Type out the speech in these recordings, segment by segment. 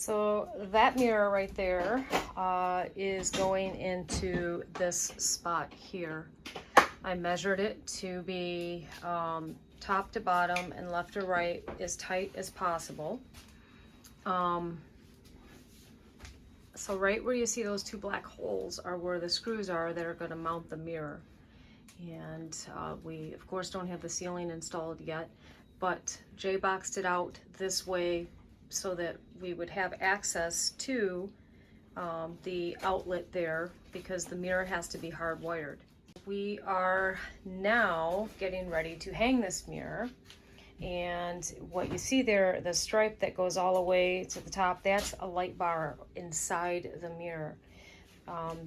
So that mirror right there is going into this spot here. I measured it to be top to bottom and left to right as tight as possible. So right where you see those two black holes are where the screws are that are going to mount the mirror. And we of course don't have the ceiling installed yet, but Jay boxed it out this way so that we would have access to the outlet there, because the mirror has to be hardwired. We are now getting ready to hang this mirror, and what you see there, the stripe that goes all the way to the top, that's a light bar inside the mirror.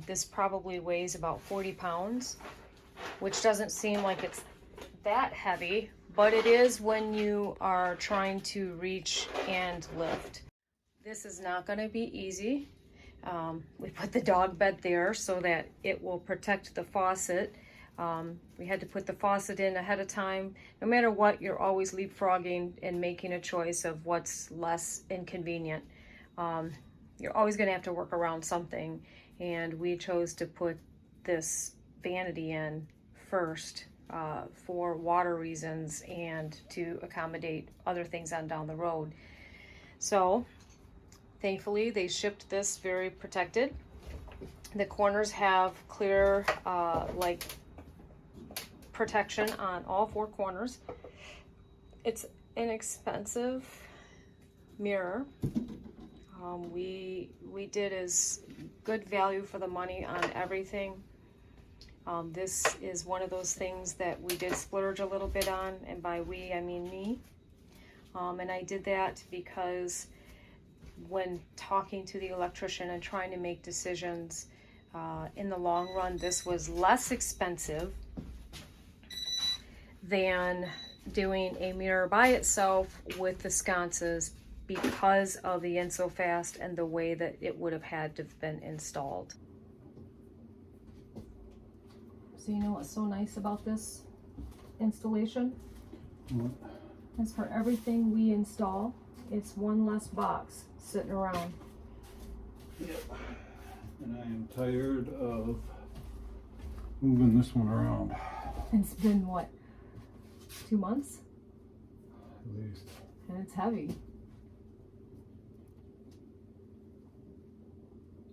This probably weighs about 40 pounds, which doesn't seem like it's that heavy, but it is when you are trying to reach and lift. This is not going to be easy. We put the dog bed there so that it will protect the faucet. We had to put the faucet in ahead of time. No matter what, you're always leapfrogging and making a choice of what's less inconvenient. You're always going to have to work around something, and we chose to put this vanity in first for water reasons and to accommodate other things on down the road. So thankfully they shipped this very protected. The corners have clear like protection on all four corners. It's an expensive mirror. We did as good value for the money on everything. This is one of those things that we did splurge a little bit on, and by we I mean me. And I did that because when talking to the electrician and trying to make decisions, in the long run this was less expensive than doing a mirror by itself with the sconces, because of the In-So-Fast and the way that it would have had to have been installed. So you know what's so nice about this installation? What? Is for everything we install, it's one less box sitting around. Yep. And I am tired of moving this one around. It's been what, 2 months? At least. And it's heavy.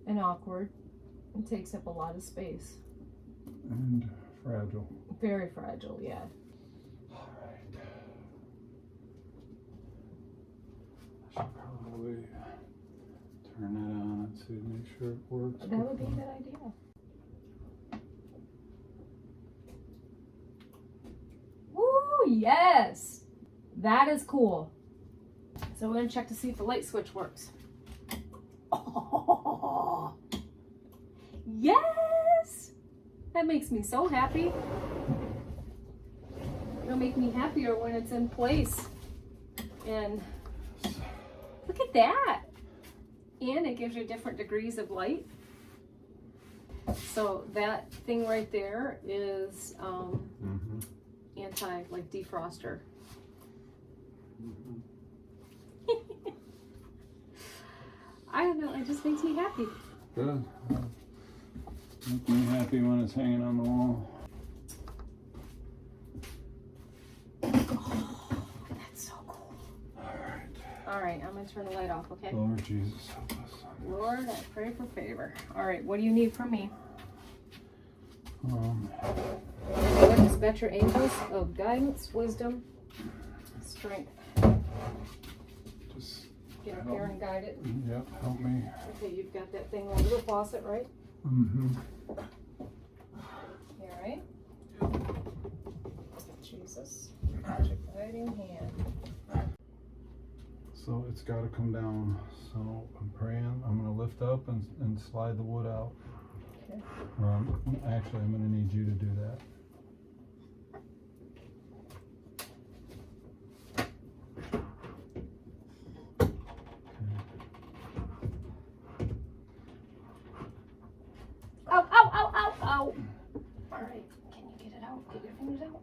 And awkward. It takes up a lot of space. And fragile. Very fragile, yeah. Alright. I should probably turn that on and see, make sure it works. That would be a good idea. Woo, yes! That is cool. So we're gonna check to see if the light switch works. Oh, yes! That makes me so happy. It'll make me happier when it's in place. And look at that. And it gives you different degrees of light. So that thing right there is anti, like, defroster. I don't know, it just makes me happy. Good. Make me happy when it's hanging on the wall. Oh, that's so cool. Alright, I'm going to turn the light off, okay? Lord Jesus, help us. Lord, I pray for favor. Alright, what do you need from me? Lord, dispatch your angels of guidance, wisdom, strength. Just Get up here and guide it. Yep, help me. Okay, you've got that thing over the faucet, right? Mm-hmm. You alright? Jesus. Magic guiding hand. So it's got to come down. So I'm praying. I'm going to lift up and slide the wood out. Okay. Actually, I'm going to need you to do that. Ow, ow, ow, ow, ow. Alright, can you get it out? Get your fingers out.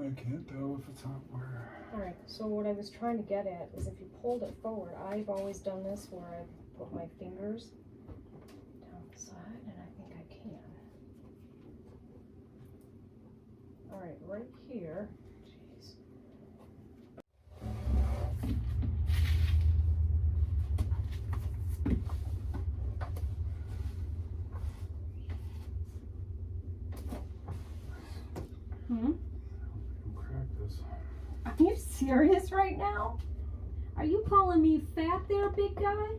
I can't tell if it's hot where. Alright, so what I was trying to get at is if you pulled it forward, I've always done this where I've put my fingers down the side, and I think I can. Alright, right here. Jeez. Are you serious right now? Are you calling me fat there, big guy?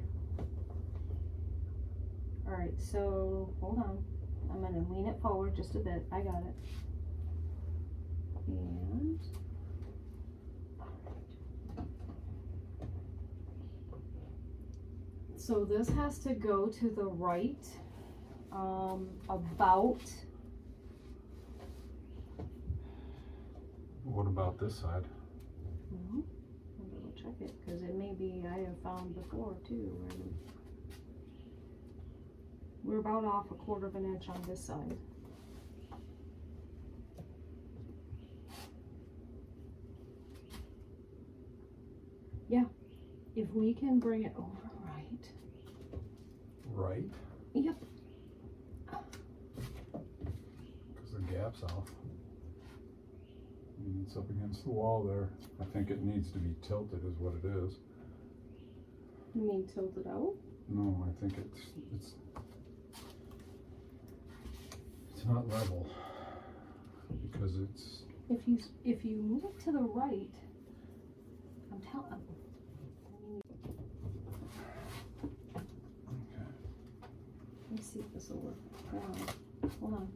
Alright, so hold on. I'm going to lean it forward just a bit. I got it. And so this has to go to the right about. What about this side? I'll double check it because it may be I have found before too. We're about off 1/4 of an inch on this side. Yeah, if we can bring it over right. Right? Yep. Because the gap's off. It's up against the wall there. I think it needs to be tilted is what it is. You mean tilted out? No, I think it's not level because it's. If you move it to the right, I'm telling. Okay. Let me see if this will work. Hold on. Hold on.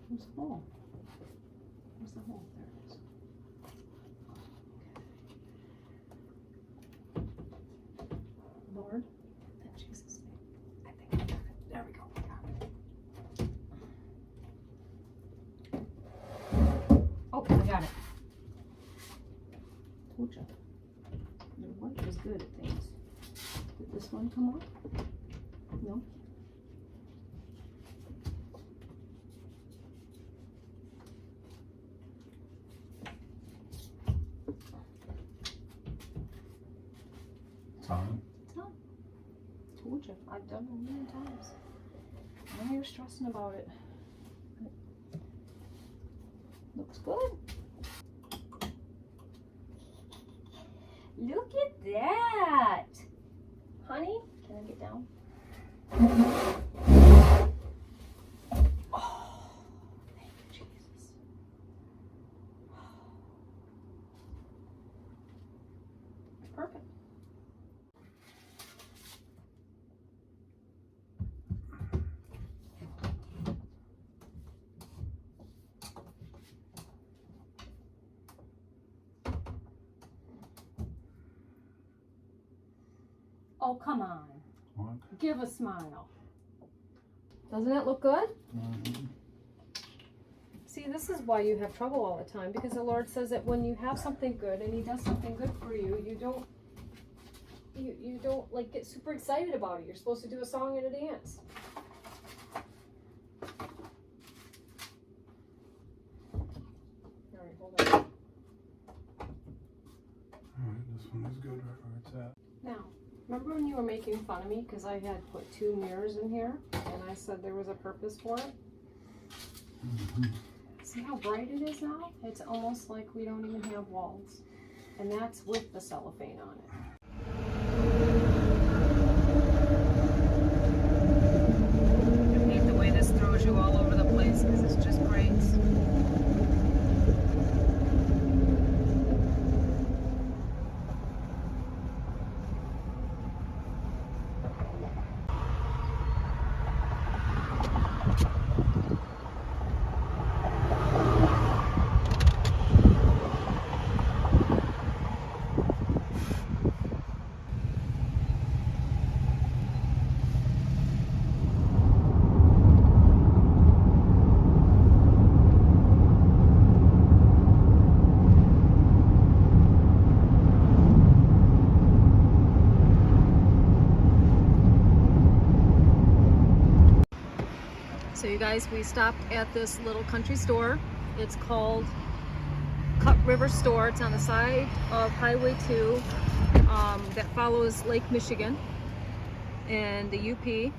Where's the hole? Where's the hole? There it is. Okay. Lord, in Jesus' name. I think I got it. There we go. I got it. Okay, I got it. Told you. Your wife is good at things. Did this one come off? No. It's on. It's on. Told you. I've done it a million times. Now you're stressing about it. Looks good. Look at that. Honey, can I get down? Oh, thank you, Jesus. Perfect. Oh, come on. What? Give a smile. Doesn't it look good? Mm-hmm. See, this is why you have trouble all the time, because the Lord says that when you have something good and He does something good for you, you don't like get super excited about it. You're supposed to do a song and a dance. All right, hold on. All right, this one is good right where it's at. Now, remember when you were making fun of me because I had put 2 mirrors in here and I said there was a purpose for it? Mm-hmm. See how bright it is now? It's almost like we don't even have walls. And that's with the cellophane on it. I hate the way this throws you all over the place because it's just great. So you guys, we stopped at this little country store. It's called Cut River Store. It's on the side of Highway 2 that follows Lake Michigan and the UP,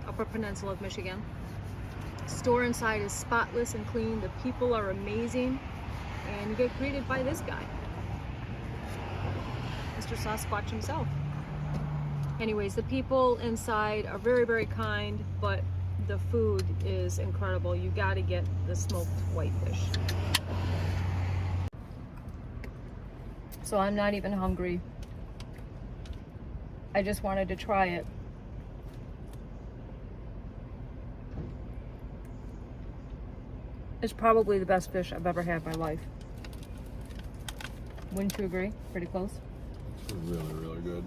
Upper Peninsula of Michigan. Store inside is spotless and clean. The people are amazing, and you get greeted by this guy, Mr. Sasquatch himself. Anyways, the people inside are very, very kind, but the food is incredible. You got to get the smoked whitefish. So I'm not even hungry. I just wanted to try it. It's probably the best fish I've ever had in my life. Wouldn't you agree? Pretty close. It's really, really good.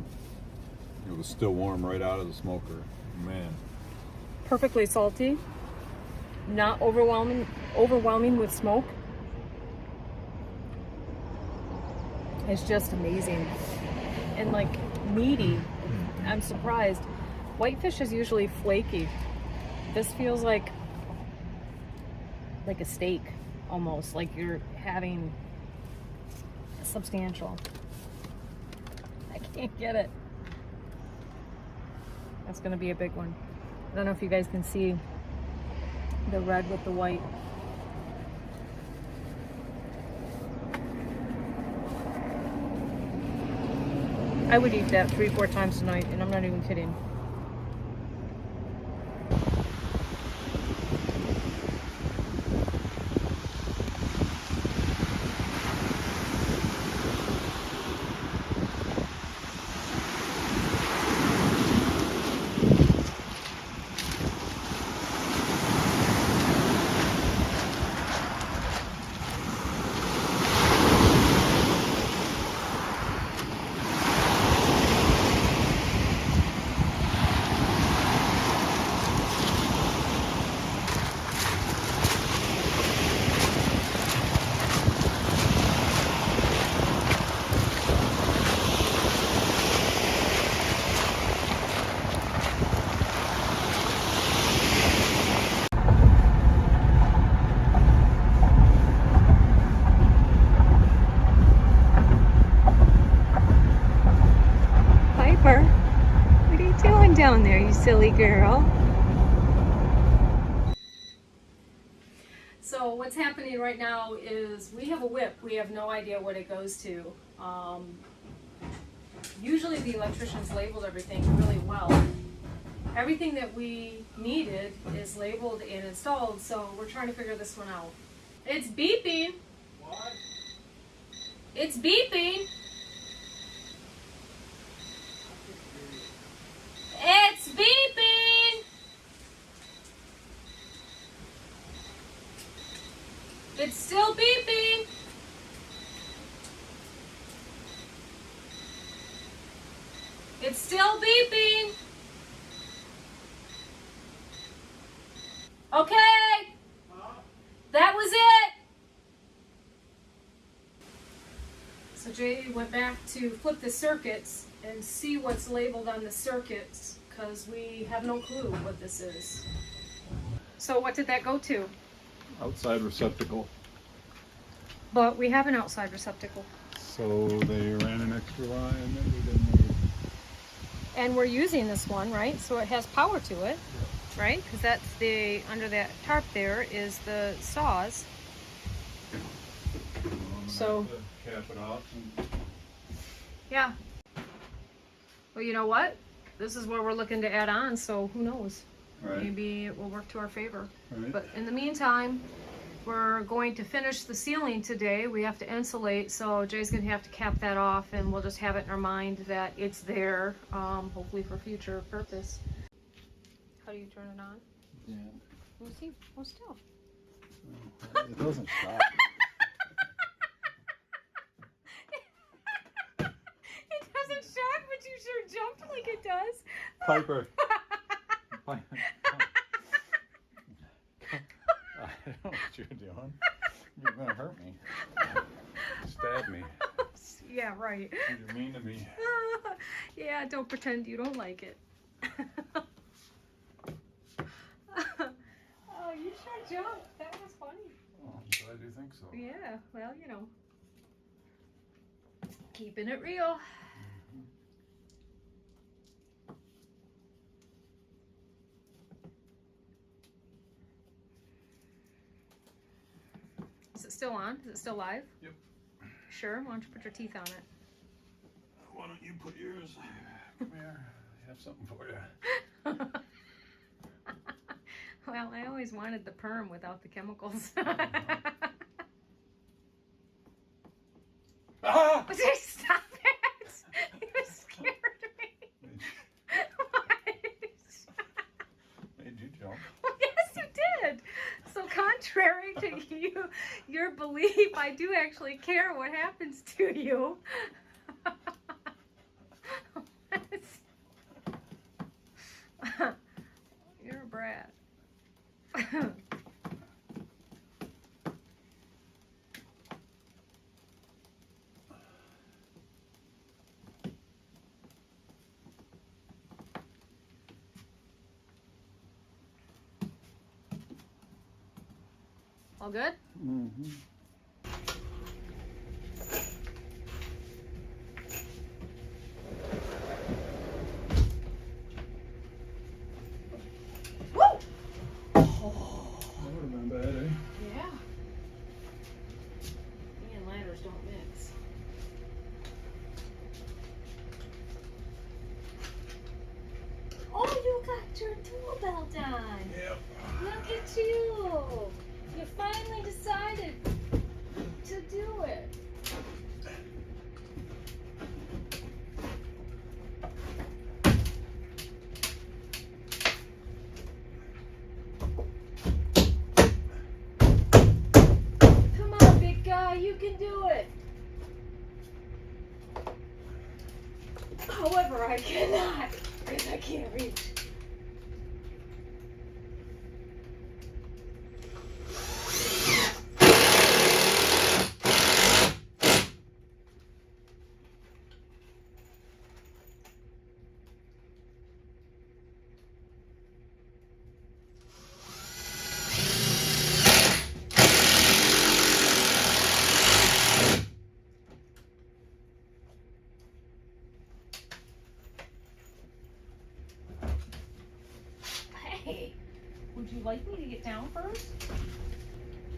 It was still warm right out of the smoker. Man. Perfectly salty. Not overwhelming with smoke. It's just amazing. And like meaty. I'm surprised. Whitefish is usually flaky. This feels like a steak almost, like you're having substantial. I can't get it. That's gonna be a big one. I don't know if you guys can see the red with the white. I would eat that 3-4 times tonight, and I'm not even kidding. What are you doing down there, you silly girl? So what's happening right now is we have a whip. We have no idea what it goes to. Usually the electricians labeled everything really well. Everything that we needed is labeled and installed, so we're trying to figure this one out. It's beeping. What? It's beeping. It's beeping! It's still beeping! It's still beeping! Okay! That was it! So Jay went back to flip the circuits and see what's labeled on the circuits, because we have no clue what this is. So what did that go to? Outside receptacle. But we have an outside receptacle. So they ran an extra line that we didn't need. And we're using this one, right? So it has power to it, right? Because that's the, under that tarp there is the saws. So cap it off. yeah. Well, you know what? This is where we're looking to add on, so who knows? Right. Maybe it will work to our favor. Right. But in the meantime, we're going to finish the ceiling today. We have to insulate, so Jay's gonna have to cap that off, and we'll just have it in our mind that it's there, hopefully for future purpose. How do you turn it on? Yeah. We'll see. Well, still. It doesn't stop. It doesn't shock, but you sure jumped like it does. Piper. I don't know what you're doing. You're gonna hurt me. Stab me. Yeah, right. You're mean to me. Yeah, don't pretend you don't like it. Oh, so. Yeah, well, you know, keeping it real. Is it still on? Is it still live? Yep. Sure? Why don't you put your teeth on it? Why don't you put yours? Come here. I have something for you. Well, I always wanted the perm without the chemicals. Ah! Stop it! You scared me. What? Made you jump. Well, yes, you did. So contrary to your belief, I do actually care what happens to you. You're a brat. All good? Mm-hmm. Woo! Oh, that would have been bad, eh? Yeah. Me and ladders don't mix. Oh, you got your tool belt on. Yep. Look at you. You finally decided to do it. Come on, big guy, you can do it. However, I cannot, because I can't reach. Hey, would you like me to get down first?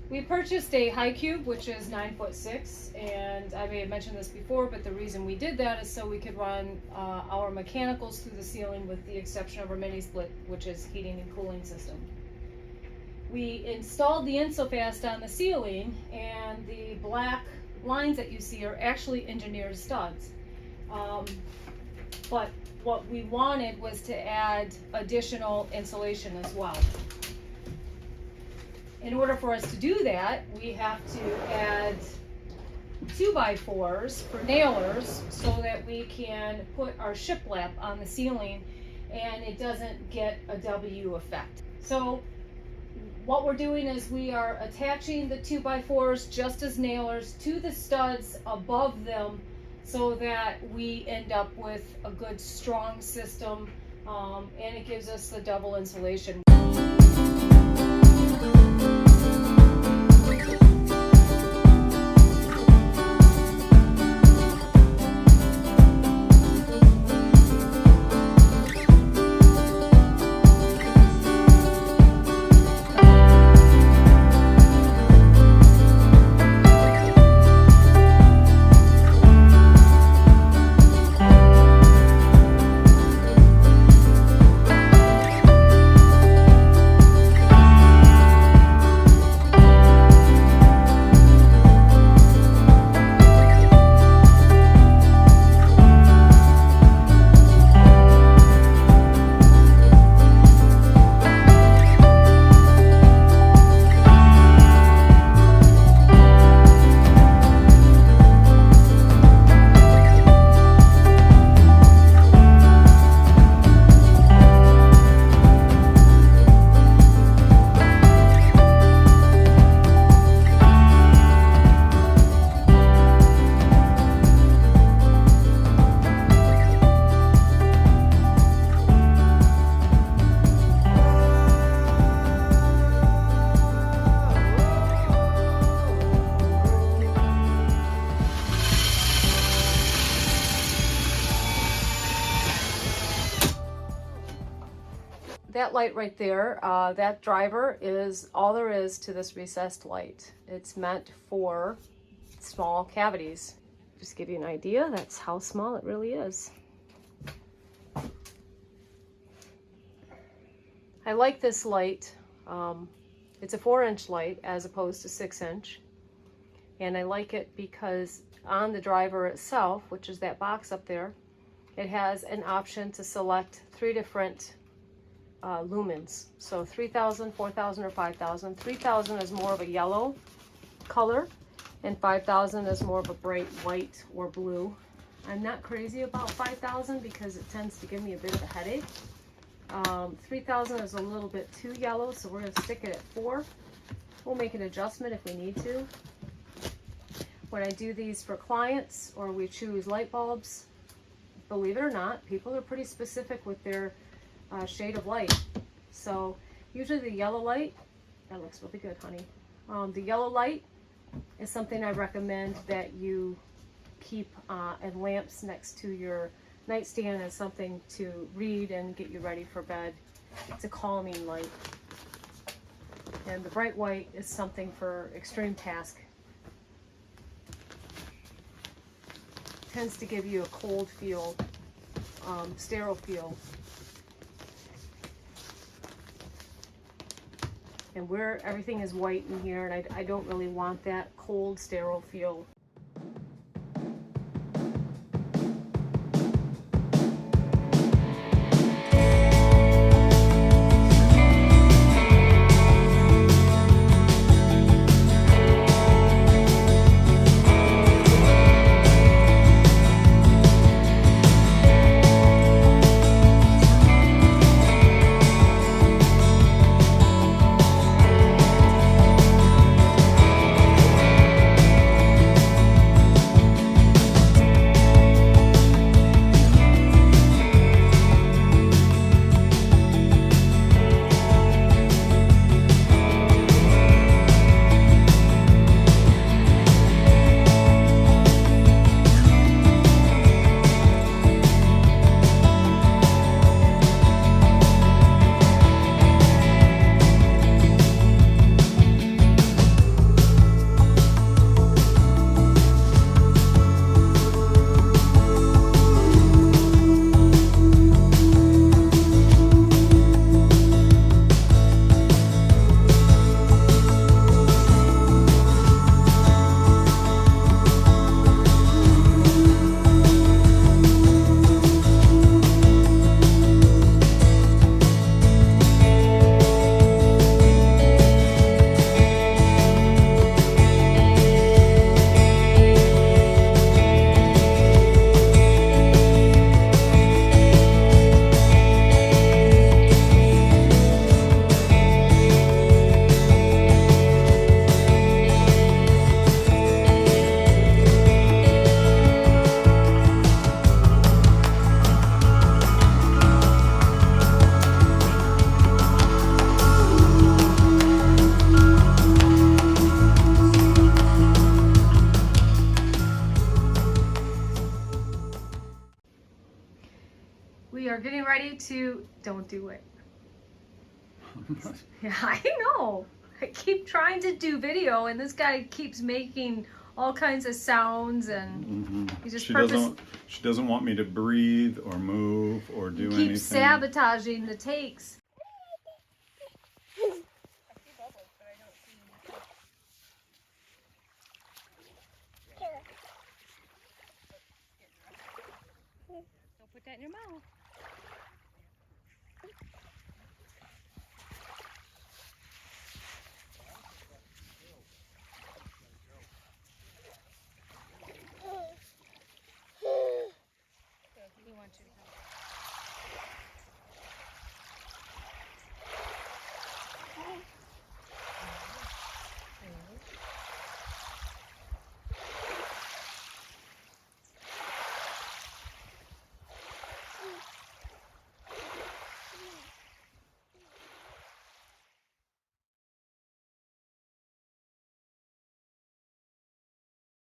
We purchased a high cube, which is 9'6", and I may have mentioned this before, but the reason we did that is so we could run our mechanicals through the ceiling with the exception of our mini split, which is heating and cooling system. We installed the Insofast on the ceiling, and the black lines that you see are actually engineered studs. But what we wanted was to add additional insulation as well. In order for us to do that, we have to add 2x4s for nailers so that we can put our shiplap on the ceiling and it doesn't get a W effect. So what we're doing is we are attaching the 2x4s just as nailers to the studs above them so that we end up with a good strong system, and it gives us the double insulation. that light right there, that driver is all there is to this recessed light. It's meant for small cavities. Just give you an idea, that's how small it really is. I like this light. It's a 4-inch light as opposed to 6-inch. And I like it because on the driver itself, which is that box up there, it has an option to select 3 different lumens. So 3000, 4000, or 5000. 3000 is more of a yellow color, and 5000 is more of a bright white or blue. I'm not crazy about 5000 because it tends to give me a bit of a headache. 3000 is a little bit too yellow, so we're going to stick it at 4. We'll make an adjustment if we need to. When I do these for clients or we choose light bulbs, believe it or not, people are pretty specific with their shade of light. So usually the yellow light, that looks really good, honey. The yellow light is something I recommend that you keep in lamps next to your nightstand as something to read and get you ready for bed. It's a calming light. And the bright white is something for extreme task. Tends to give you a cold feel, sterile feel. And where everything is white in here, and I don't really want that cold, sterile feel. We are getting ready to, don't do it. Yeah, I know. I keep trying to do video and this guy keeps making all kinds of sounds and he just she doesn't want me to breathe or move or do anything. He keeps sabotaging the takes. Don't put that in your mouth.